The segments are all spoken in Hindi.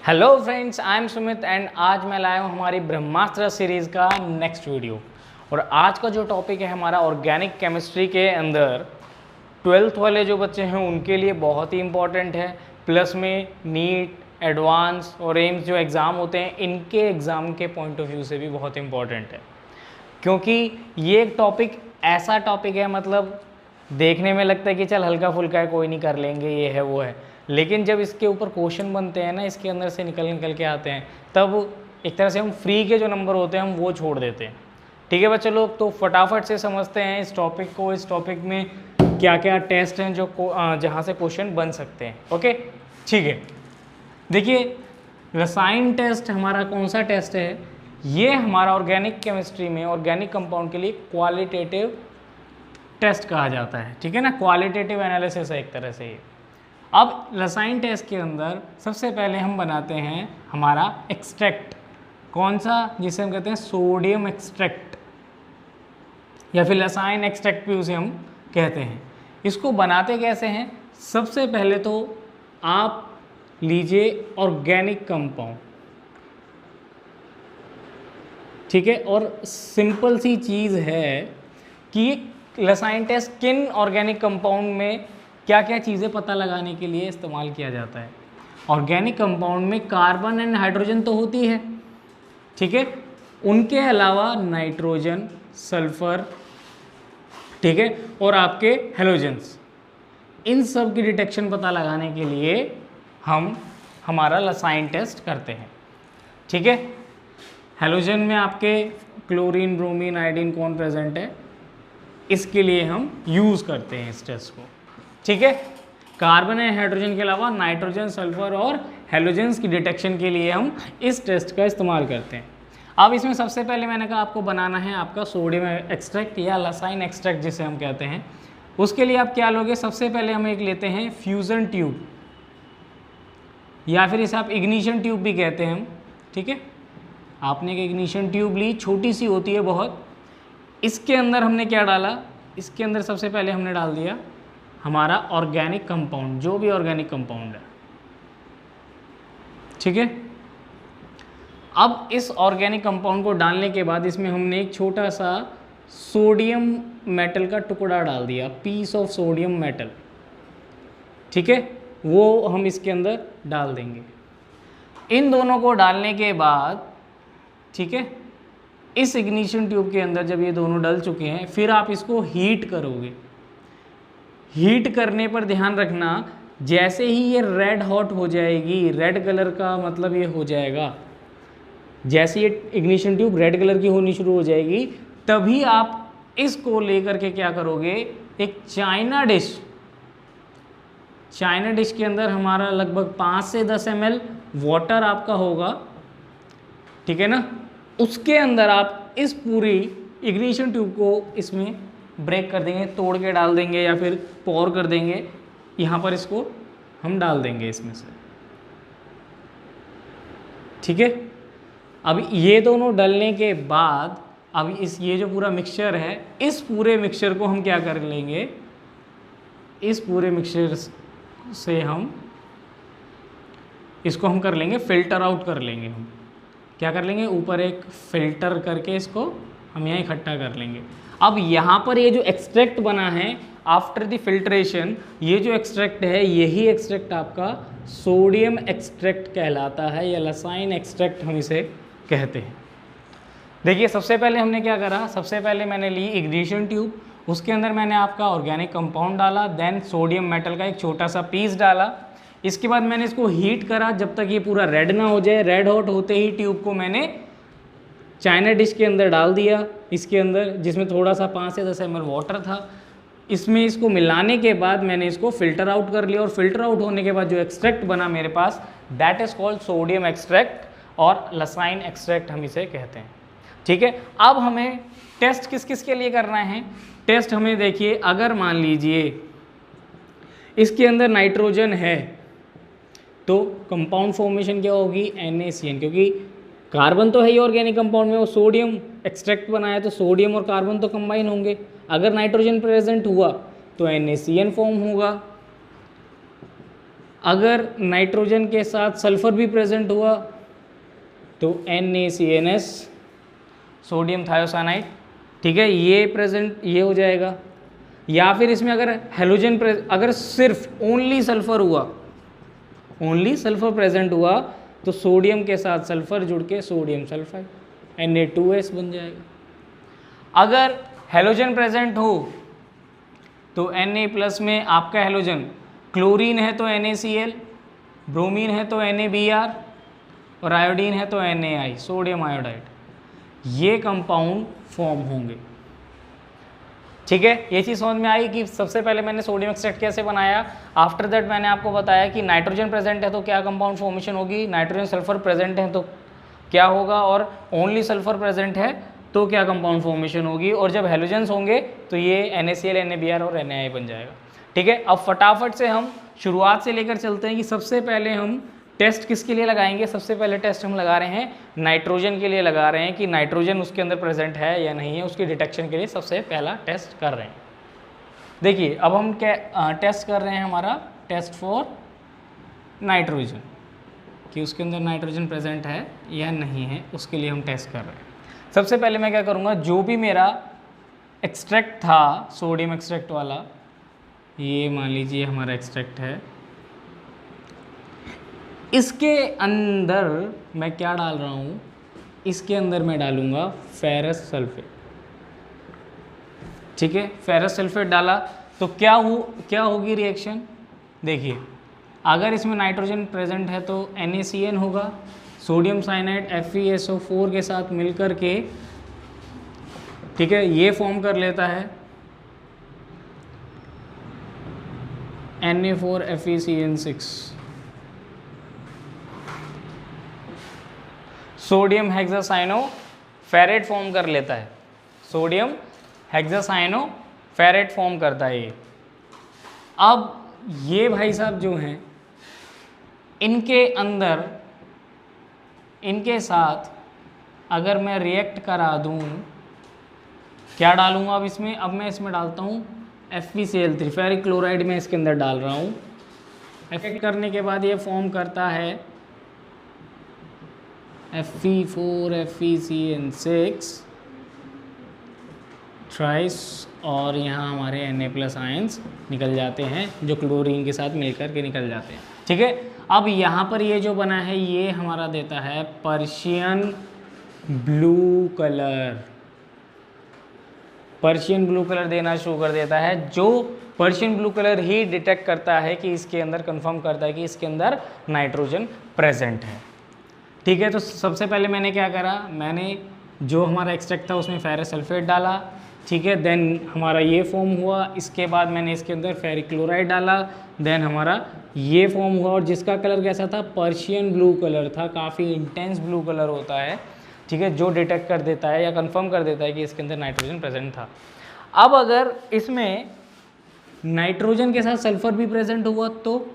Hello friends, I am Sumit and आज मैं लाया हूँ हमारी ब्रह्मास्त्र सीरीज़ का नेक्स्ट वीडियो। और आज का जो टॉपिक है हमारा ऑर्गेनिक केमिस्ट्री के अंदर 12th वाले जो बच्चे हैं उनके लिए बहुत ही इम्पॉर्टेंट है। प्लस में नीट, एडवांस और एम्स जो एग्ज़ाम होते हैं इनके एग्ज़ाम के पॉइंट ऑफ व्यू से भी बहुत इम्पॉर्टेंट है, क्योंकि ये एक टॉपिक ऐसा टॉपिक है, मतलब देखने में लगता है कि चल हल्का फुल्का है, कोई नहीं कर लेंगे, ये है वो है, लेकिन जब इसके ऊपर क्वेश्चन बनते हैं ना, इसके अंदर से निकल के आते हैं, तब एक तरह से हम फ्री के जो नंबर होते हैं हम वो छोड़ देते हैं। ठीक है बच्चे लोग, तो फटाफट से समझते हैं इस टॉपिक को। इस टॉपिक में क्या क्या टेस्ट हैं जो जहाँ से क्वेश्चन बन सकते हैं। ओके, ठीक है। देखिए, रसायन टेस्ट हमारा कौन सा टेस्ट है? ये हमारा ऑर्गेनिक केमिस्ट्री में ऑर्गेनिक कंपाउंड के लिए क्वालिटेटिव टेस्ट कहा जाता है। ठीक है ना, क्वालिटेटिव एनालिसिस है एक तरह से ये। अब रसायन टेस्ट के अंदर सबसे पहले हम बनाते हैं हमारा एक्सट्रैक्ट। कौन सा? जिसे हम कहते हैं सोडियम एक्सट्रैक्ट या फिर रसायन एक्सट्रैक्ट भी उसे हम कहते हैं। इसको बनाते कैसे हैं? सबसे पहले तो आप लीजिए ऑर्गेनिक कंपाउंड, ठीक है, और सिंपल सी चीज़ है कि रसायन टेस्ट किन ऑर्गेनिक कंपाउंड में क्या क्या चीज़ें पता लगाने के लिए इस्तेमाल किया जाता है। ऑर्गेनिक कंपाउंड में कार्बन एंड हाइड्रोजन तो होती है, ठीक है, उनके अलावा नाइट्रोजन, सल्फर, ठीक है, और आपके हेलोजेंस, इन सब की डिटेक्शन पता लगाने के लिए हम हमारा रसायन टेस्ट करते हैं। ठीक है, हेलोजन में आपके क्लोरीन, ब्रोमीन, आयोडीन कौन प्रेजेंट है, इसके लिए हम यूज़ करते हैं इस टेस्ट को। ठीक है, कार्बन एंड हाइड्रोजन के अलावा नाइट्रोजन, सल्फर और हेलोजेंस की डिटेक्शन के लिए हम इस टेस्ट का इस्तेमाल करते हैं। अब इसमें सबसे पहले मैंने कहा आपको बनाना है आपका सोडियम एक्सट्रैक्ट या रसायन एक्सट्रैक्ट जिसे हम कहते हैं। उसके लिए आप क्या लोगे? सबसे पहले हम एक लेते हैं फ्यूज़न ट्यूब, या फिर इसे आप इग्निशन ट्यूब भी कहते हैं हम। ठीक है, आपने एक इग्निशन ट्यूब ली, छोटी सी होती है बहुत। इसके अंदर हमने क्या डाला? इसके अंदर सबसे पहले हमने डाल दिया हमारा ऑर्गेनिक कंपाउंड, जो भी ऑर्गेनिक कंपाउंड है। ठीक है, अब इस ऑर्गेनिक कंपाउंड को डालने के बाद इसमें हमने एक छोटा सा सोडियम मेटल का टुकड़ा डाल दिया, पीस ऑफ सोडियम मेटल। ठीक है, वो हम इसके अंदर डाल देंगे। इन दोनों को डालने के बाद, ठीक है, इस इग्निशन ट्यूब के अंदर जब ये दोनों डल चुके हैं, फिर आप इसको हीट करोगे। हीट करने पर ध्यान रखना, जैसे ही ये रेड हॉट हो जाएगी, रेड कलर का मतलब ये हो जाएगा, जैसे ये इग्निशन ट्यूब रेड कलर की होनी शुरू हो जाएगी, तभी आप इसको लेकर के क्या करोगे? एक चाइना डिश के अंदर हमारा लगभग 5 से 10 ml वाटर आपका होगा, ठीक है ना, उसके अंदर आप इस पूरी इग्निशन ट्यूब को इसमें ब्रेक कर देंगे, तोड़ के डाल देंगे या फिर पोर कर देंगे। यहाँ पर इसको हम डाल देंगे इसमें से। ठीक है, अब ये दोनों डलने के बाद अब ये जो पूरा मिक्सचर है, इस पूरे मिक्सचर को हम क्या कर लेंगे? इस पूरे मिक्सचर से हम इसको कर लेंगे फिल्टर आउट कर लेंगे। हम क्या कर लेंगे? ऊपर एक फिल्टर करके इसको हम यहाँ इकट्ठा कर लेंगे। अब यहाँ पर ये जो एक्सट्रैक्ट बना है आफ्टर द फिल्ट्रेशन, ये जो एक्सट्रैक्ट है, यही एक्सट्रैक्ट आपका सोडियम एक्सट्रैक्ट कहलाता है या रसायन एक्सट्रैक्ट हम इसे कहते हैं। देखिए, सबसे पहले हमने क्या करा? सबसे पहले मैंने ली इग्निशन ट्यूब, उसके अंदर मैंने आपका ऑर्गेनिक कंपाउंड डाला, देन सोडियम मेटल का एक छोटा सा पीस डाला। इसके बाद मैंने इसको हीट करा जब तक ये पूरा रेड ना हो जाए। रेड हॉट होते ही ट्यूब को मैंने चाइना डिश के अंदर डाल दिया, इसके अंदर जिसमें थोड़ा सा 5 से 10 ml वाटर था। इसमें इसको मिलाने के बाद मैंने इसको फ़िल्टर आउट कर लिया, और फिल्टर आउट होने के बाद जो एक्सट्रैक्ट बना मेरे पास, that is called sodium extract और रसायन एक्सट्रैक्ट हम इसे कहते हैं। ठीक है, अब हमें टेस्ट किस किस के लिए करना है? टेस्ट हमें देखिए, अगर मान लीजिए इसके अंदर नाइट्रोजन है तो कंपाउंड फॉर्मेशन क्या होगी? NaCN, क्योंकि कार्बन तो है ही ऑर्गेनिक कंपाउंड में, वो सोडियम एक्सट्रैक्ट बनाया तो सोडियम और कार्बन तो कंबाइन होंगे। अगर नाइट्रोजन प्रेजेंट हुआ तो NaCN फॉर्म होगा। अगर नाइट्रोजन के साथ सल्फर भी प्रेजेंट हुआ तो NaCNS, सोडियम थायोसाइनाइड, ठीक है, ये प्रेजेंट, ये हो जाएगा। या फिर इसमें अगर हेलोजन अगर सिर्फ ओनली सल्फर हुआ, ओनली सल्फर प्रेजेंट हुआ तो सोडियम के साथ सल्फर जुड़ के सोडियम सल्फाइड Na2S बन जाएगा। अगर हेलोजन प्रेजेंट हो तो Na+ में आपका हेलोजन, क्लोरीन है तो NaCl, ब्रोमीन है तो NaBr और आयोडीन है तो NaI, सोडियम आयोडाइड, ये कंपाउंड फॉर्म होंगे। ठीक है, ये चीज़ समझ में आई कि सबसे पहले मैंने सोडियम एक्सट्रैक्ट कैसे बनाया। आफ्टर दैट मैंने आपको बताया कि नाइट्रोजन प्रेजेंट है तो क्या कंपाउंड फॉर्मेशन होगी, नाइट्रोजन सल्फर प्रेजेंट है तो क्या होगा, और ओनली सल्फर प्रेजेंट है तो क्या कंपाउंड फॉर्मेशन होगी, और जब हेलोजेंस होंगे तो ये NaCl, NaBr और NaI बन जाएगा। ठीक है, अब फटाफट से हम शुरुआत से लेकर चलते हैं कि सबसे पहले हम टेस्ट किसके लिए लगाएंगे। सबसे पहले टेस्ट हम लगा रहे हैं नाइट्रोजन के लिए लगा रहे हैं कि नाइट्रोजन उसके अंदर प्रेजेंट है या नहीं है, उसकी डिटेक्शन के लिए सबसे पहला टेस्ट कर रहे हैं। देखिए अब हम क्या टेस्ट कर रहे हैं, हमारा टेस्ट फॉर नाइट्रोजन, कि उसके अंदर नाइट्रोजन प्रेजेंट है या नहीं है, उसके लिए हम टेस्ट कर रहे हैं। सबसे पहले मैं क्या करूँगा, जो भी मेरा एक्सट्रैक्ट था सोडियम एक्सट्रैक्ट वाला, ये मान लीजिए हमारा एक्सट्रैक्ट है, इसके अंदर मैं क्या डाल रहा हूँ, इसके अंदर मैं डालूँगा फेरस सल्फेट। ठीक है, फेरस सल्फेट डाला तो क्या होगी रिएक्शन। देखिए अगर इसमें नाइट्रोजन प्रेजेंट है तो NaCN होगा, सोडियम साइनाइड FeSO4 के साथ मिलकर के, ठीक है, ये फॉर्म कर लेता है Na4FeCN6, सोडियम हेक्सासाइनोफेरेट फॉर्म कर लेता है, सोडियम हेक्सासाइनोफेरेट फॉर्म करता है ये। अब ये भाई साहब जो हैं, इनके अंदर, इनके साथ अगर मैं रिएक्ट करा दूं, क्या डालूंगा अब इसमें, अब मैं इसमें डालता हूँ FeCl3, फेरिक क्लोराइड में इसके अंदर डाल रहा हूँ। इफेक्ट करने के बाद ये फॉर्म करता है Fe4FeCN6 थ्राइस, और यहाँ हमारे Na+ आयंस निकल जाते हैं जो क्लोरीन के साथ मिलकर के निकल जाते हैं। ठीक है, अब यहाँ पर ये जो बना है ये हमारा देता है Persian blue colour, Persian blue colour देना शुरू कर देता है, जो पर्शियन ब्लू कलर ही डिटेक्ट करता है कि इसके अंदर, कंफर्म करता है कि इसके अंदर नाइट्रोजन प्रेजेंट है। ठीक है, तो सबसे पहले मैंने क्या करा, मैंने जो हमारा एक्सट्रैक्ट था उसमें फेरस सल्फेट डाला, ठीक है, देन हमारा ये फॉर्म हुआ, इसके बाद मैंने इसके अंदर फेरिक क्लोराइड डाला, देन हमारा ये फॉर्म हुआ, और जिसका कलर कैसा था, पर्शियन ब्लू कलर था, काफ़ी इंटेंस ब्लू कलर होता है, ठीक है, जो डिटेक्ट कर देता है या कंफर्म कर देता है कि इसके अंदर नाइट्रोजन प्रेजेंट था। अब अगर इसमें नाइट्रोजन के साथ सल्फर भी प्रेजेंट हुआ तो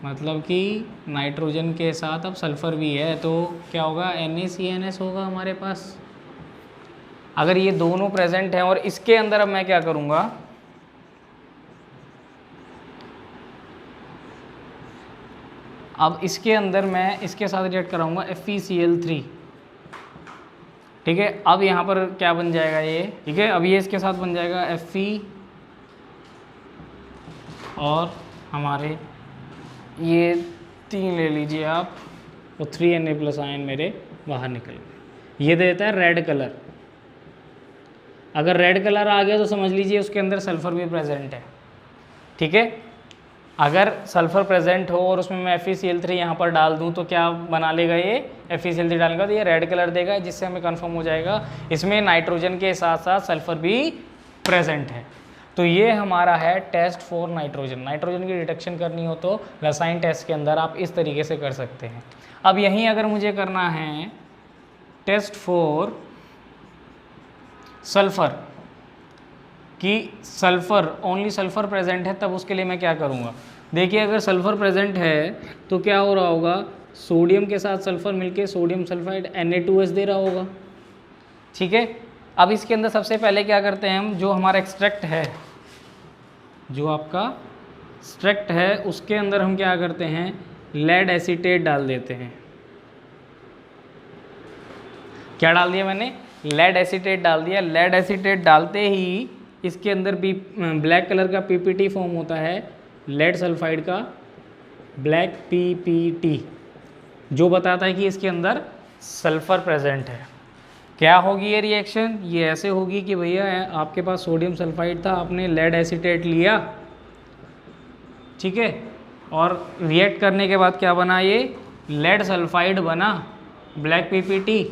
मतलब कि नाइट्रोजन के साथ अब सल्फर भी है तो क्या होगा, NaCNS होगा हमारे पास। अगर ये दोनों प्रेजेंट हैं और इसके अंदर अब मैं क्या करूँगा, अब इसके अंदर मैं इसके साथ रिएक्ट कराऊंगा FeCl3, ठीक है, अब यहाँ पर क्या बन जाएगा ये, ठीक है, अब ये इसके साथ बन जाएगा Fe, और हमारे ये 3 ले लीजिए आप, तो 3Na+ आयन मेरे बाहर निकल गए। ये देता है रेड कलर। अगर रेड कलर आ गया तो समझ लीजिए उसके अंदर सल्फर भी प्रेजेंट है। ठीक है, अगर सल्फर प्रेजेंट हो और उसमें मैं FeCl3 यहाँ पर डाल दूँ तो क्या बना लेगा ये, FeCl3 डालेगा तो ये रेड कलर देगा, जिससे हमें कंफर्म हो जाएगा इसमें नाइट्रोजन के साथ साथ सल्फर भी प्रेजेंट है। तो ये हमारा है टेस्ट फॉर नाइट्रोजन। नाइट्रोजन की डिटेक्शन करनी हो तो रसायन टेस्ट के अंदर आप इस तरीके से कर सकते हैं। अब यहीं अगर मुझे करना है टेस्ट फॉर सल्फर, कि सल्फर, ओनली सल्फर प्रेजेंट है, तब उसके लिए मैं क्या करूँगा। देखिए अगर सल्फर प्रेजेंट है तो क्या हो रहा होगा, सोडियम के साथ सल्फर मिलके सोडियम सल्फाइड Na2S दे रहा होगा। ठीक है, अब इसके अंदर सबसे पहले क्या करते हैं हम, जो हमारा एक्सट्रैक्ट है, जो आपका एक्सट्रैक्ट है उसके अंदर हम क्या करते हैं, लेड एसीटेट डाल देते हैं। क्या डाल दिया मैंने, लेड एसीटेट डाल दिया। लेड एसीटेट डालते ही इसके अंदर भी ब्लैक कलर का पीपीटी फॉर्म होता है, लेड सल्फाइड का ब्लैक पीपीटी, जो बताता है कि इसके अंदर सल्फर प्रेजेंट है। क्या होगी ये रिएक्शन, ये ऐसे होगी कि भैया आपके पास सोडियम सल्फाइड था, आपने लेड एसीटेट लिया, ठीक है, और रिएक्ट करने के बाद क्या बना, ये लेड सल्फाइड बना, ब्लैक पीपीटी,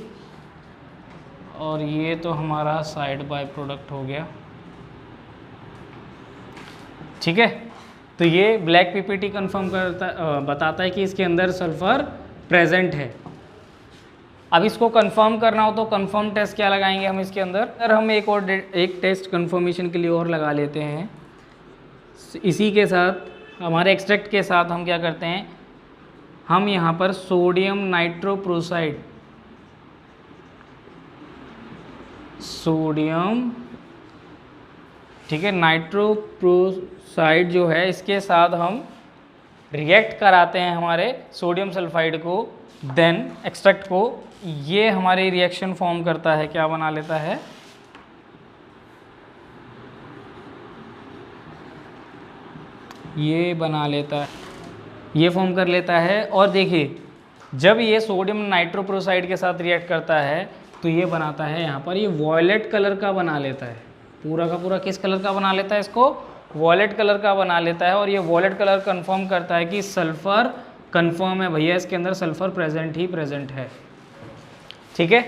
और ये तो हमारा साइड बाय प्रोडक्ट हो गया, ठीक है। तो ये ब्लैक पीपीटी कंफर्म करता बताता है कि इसके अंदर सल्फर प्रेजेंट है। अब इसको कंफर्म करना हो तो कंफर्म टेस्ट क्या लगाएंगे हम इसके अंदर, अगर हम एक टेस्ट कंफर्मेशन के लिए और लगा लेते हैं। इसी के साथ हमारे एक्सट्रैक्ट के साथ हम क्या करते हैं, हम यहाँ पर सोडियम नाइट्रोप्रोसाइड, सोडियम, ठीक है, नाइट्रोप्रोसाइड जो है इसके साथ हम रिएक्ट कराते हैं हमारे सोडियम सल्फाइड को, देन एक्सट्रैक्ट को। ये हमारी रिएक्शन फॉर्म करता है, क्या बना लेता है, ये बना लेता है, ये फॉर्म कर लेता है। और देखिए जब ये सोडियम नाइट्रोप्रोसाइड के साथ रिएक्ट करता है तो ये बनाता है यहाँ पर, ये वॉयलेट कलर का बना लेता है, पूरा का पूरा किस कलर का बना लेता है, इसको वॉयलेट कलर का बना लेता है। और ये वॉयलेट कलर कंफर्म करता है कि सल्फर कंफर्म है भैया, इसके अंदर सल्फर प्रेजेंट ही प्रेजेंट है, ठीक है।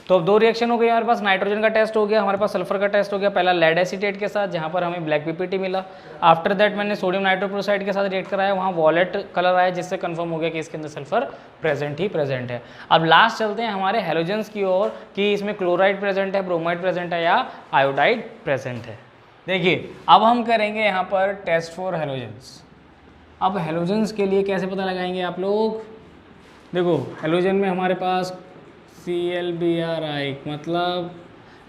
तो अब दो रिएक्शन हो गई हमारे पास, नाइट्रोजन का टेस्ट हो गया, हमारे पास सल्फर का टेस्ट हो गया, पहला लेड एसीटेट के साथ जहाँ पर हमें ब्लैक पीपीटी मिला। आफ्टर दैट मैंने सोडियम नाइट्रोप्रोसाइड के साथ रिएक्ट कराया, वहाँ वॉलेट कलर आया, जिससे कंफर्म हो गया कि इसके अंदर सल्फर प्रेजेंट ही प्रेजेंट है। अब लास्ट चलते हैं हमारे हेलोजेंस की ओर कि इसमें क्लोराइड प्रेजेंट है, ब्रोमाइड प्रेजेंट है या आयोडाइड प्रेजेंट है। देखिए अब हम करेंगे यहाँ पर टेस्ट फॉर हेलोजेंस। अब हेलोजेंस के लिए कैसे पता लगाएंगे आप लोग, देखो हेलोजन में हमारे पास ClBr, मतलब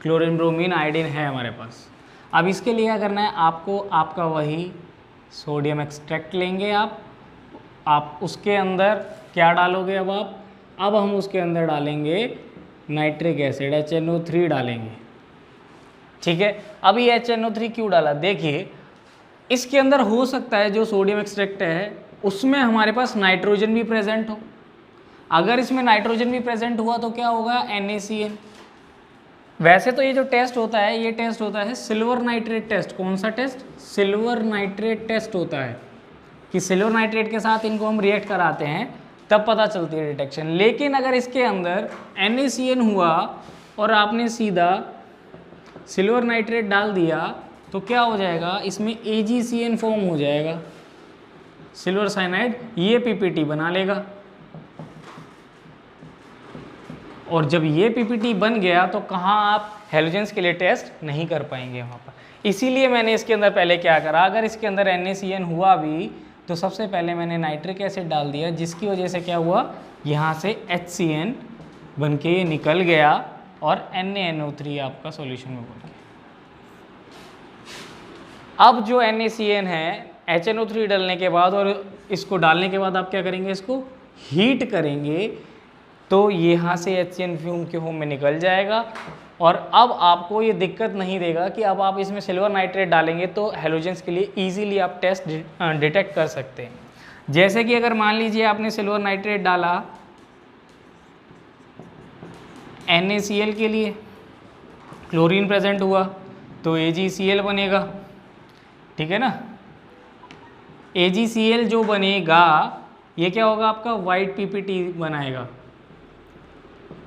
क्लोरीन ब्रोमीन आयोडीन है हमारे पास। अब इसके लिए क्या करना है आपको, आपका वही सोडियम एक्सट्रैक्ट लेंगे आप उसके अंदर क्या डालोगे, अब हम उसके अंदर डालेंगे नाइट्रिक एसिड HNO3 डालेंगे, ठीक है। अब ये HNO3 क्यों डाला, देखिए इसके अंदर हो सकता है जो सोडियम एक्सट्रैक्ट है उसमें हमारे पास नाइट्रोजन भी प्रेजेंट हो। अगर इसमें नाइट्रोजन भी प्रेजेंट हुआ तो क्या होगा, NaCN। वैसे तो ये जो टेस्ट होता है, ये टेस्ट होता है सिल्वर नाइट्रेट टेस्ट। कौन सा टेस्ट, सिल्वर नाइट्रेट टेस्ट होता है, कि सिल्वर नाइट्रेट के साथ इनको हम रिएक्ट कराते हैं तब पता चलती है डिटेक्शन। लेकिन अगर इसके अंदर NaCN हुआ और आपने सीधा सिल्वर नाइट्रेट डाल दिया तो क्या हो जाएगा, इसमें AgCN फॉर्म हो जाएगा, सिल्वर साइनाइड, ये पीपीटी बना लेगा। और जब ये पीपीटी बन गया तो कहाँ आप हेलोजेंस के लिए टेस्ट नहीं कर पाएंगे वहाँ पर। इसीलिए मैंने इसके अंदर पहले क्या करा, अगर इसके अंदर NaCN हुआ भी तो सबसे पहले मैंने नाइट्रिक एसिड डाल दिया, जिसकी वजह से क्या हुआ, यहाँ से HCN बन के ये निकल गया और NaNO3 आपका सॉल्यूशन में बन गया। अब जो NaCN है HNO3 डालने के बाद और इसको डालने के बाद आप क्या करेंगे, इसको हीट करेंगे तो यहाँ से HCN फ्यूम के फॉर्म में निकल जाएगा। और अब आपको ये दिक्कत नहीं देगा कि अब आप इसमें सिल्वर नाइट्रेट डालेंगे तो हेलोजेंस के लिए इजीली आप टेस्ट डिटेक्ट कर सकते हैं। जैसे कि अगर मान लीजिए आपने सिल्वर नाइट्रेट डाला NaCl के लिए, क्लोरीन प्रेजेंट हुआ तो AgCl बनेगा, ठीक है ना। AgCl जो बनेगा ये क्या होगा, आपका वाइट पीपीटी बनाएगा।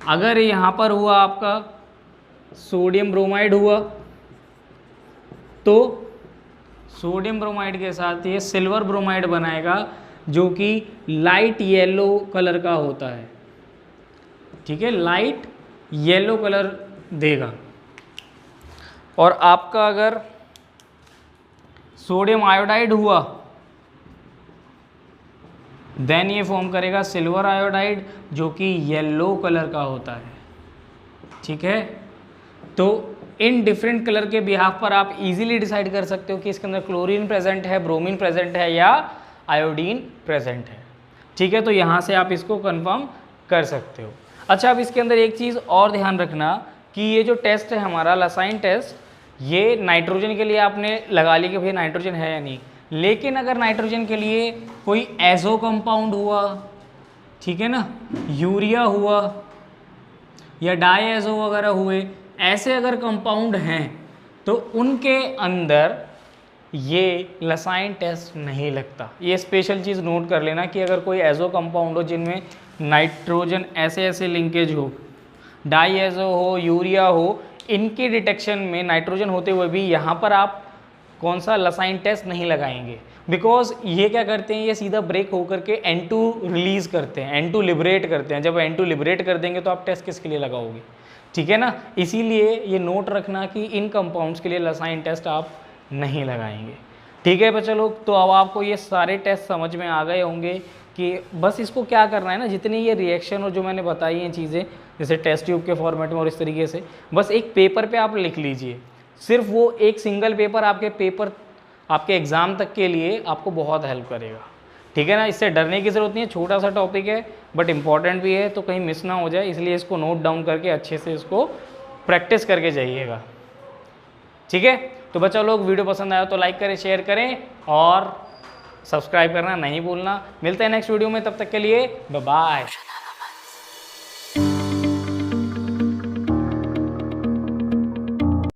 अगर यहाँ पर हुआ आपका सोडियम ब्रोमाइड हुआ तो सोडियम ब्रोमाइड के साथ ये सिल्वर ब्रोमाइड बनाएगा जो कि लाइट येलो कलर का होता है, ठीक है, लाइट येलो कलर देगा। और आपका अगर सोडियम आयोडाइड हुआ देन ये फॉर्म करेगा सिल्वर आयोडाइड जो कि येलो कलर का होता है, ठीक है। तो इन डिफरेंट कलर के बिहाफ पर आप इजीली डिसाइड कर सकते हो कि इसके अंदर क्लोरीन प्रेजेंट है, ब्रोमीन प्रेजेंट है या आयोडीन प्रेजेंट है। ठीक है, तो यहाँ से आप इसको कंफर्म कर सकते हो। अच्छा, अब इसके अंदर एक चीज़ और ध्यान रखना कि ये जो टेस्ट है हमारा लसाइन टेस्ट, ये नाइट्रोजन के लिए आपने लगा ली कि भाई नाइट्रोजन है या नहीं, लेकिन अगर नाइट्रोजन के लिए कोई एजो कंपाउंड हुआ, ठीक है ना, यूरिया हुआ या डाईएजो वगैरह हुए, ऐसे अगर कंपाउंड हैं तो उनके अंदर ये लसाइन टेस्ट नहीं लगता। ये स्पेशल चीज़ नोट कर लेना कि अगर कोई एजो कंपाउंड हो जिनमें नाइट्रोजन ऐसे ऐसे लिंकेज हो, डाईएजो हो, यूरिया हो, इनके डिटेक्शन में नाइट्रोजन होते हुए भी यहाँ पर आप कौन सा लसाइन टेस्ट नहीं लगाएंगे, बिकॉज ये क्या करते हैं, ये सीधा ब्रेक होकर के N2 रिलीज करते हैं, N2 लिबरेट करते हैं। जब N2 लिबरेट कर देंगे तो आप टेस्ट किसके लिए लगाओगे, ठीक है ना। इसीलिए ये नोट रखना कि इन कंपाउंड्स के लिए लसाइन टेस्ट आप नहीं लगाएंगे। ठीक है बच्चों लोग, तो अब आपको ये सारे टेस्ट समझ में आ गए होंगे कि बस इसको क्या करना है ना, जितनी ये रिएक्शन और जो मैंने बताई हैं चीज़ें, जैसे टेस्ट ट्यूब के फॉर्मेट में और इस तरीके से, बस एक पेपर पे आप लिख लीजिए। सिर्फ वो एक सिंगल पेपर आपके एग्ज़ाम तक के लिए आपको बहुत हेल्प करेगा। ठीक है ना, इससे डरने की ज़रूरत नहीं है, छोटा सा टॉपिक है बट इम्पॉर्टेंट भी है, तो कहीं मिस ना हो जाए, इसलिए इसको नोट डाउन करके अच्छे से इसको प्रैक्टिस करके जाइएगा। ठीक है, तो बच्चा लोग वीडियो पसंद आया तो लाइक करें, शेयर करें और सब्सक्राइब करना नहीं भूलना। मिलते हैं नेक्स्ट वीडियो में, तब तक के लिए बाय बाय।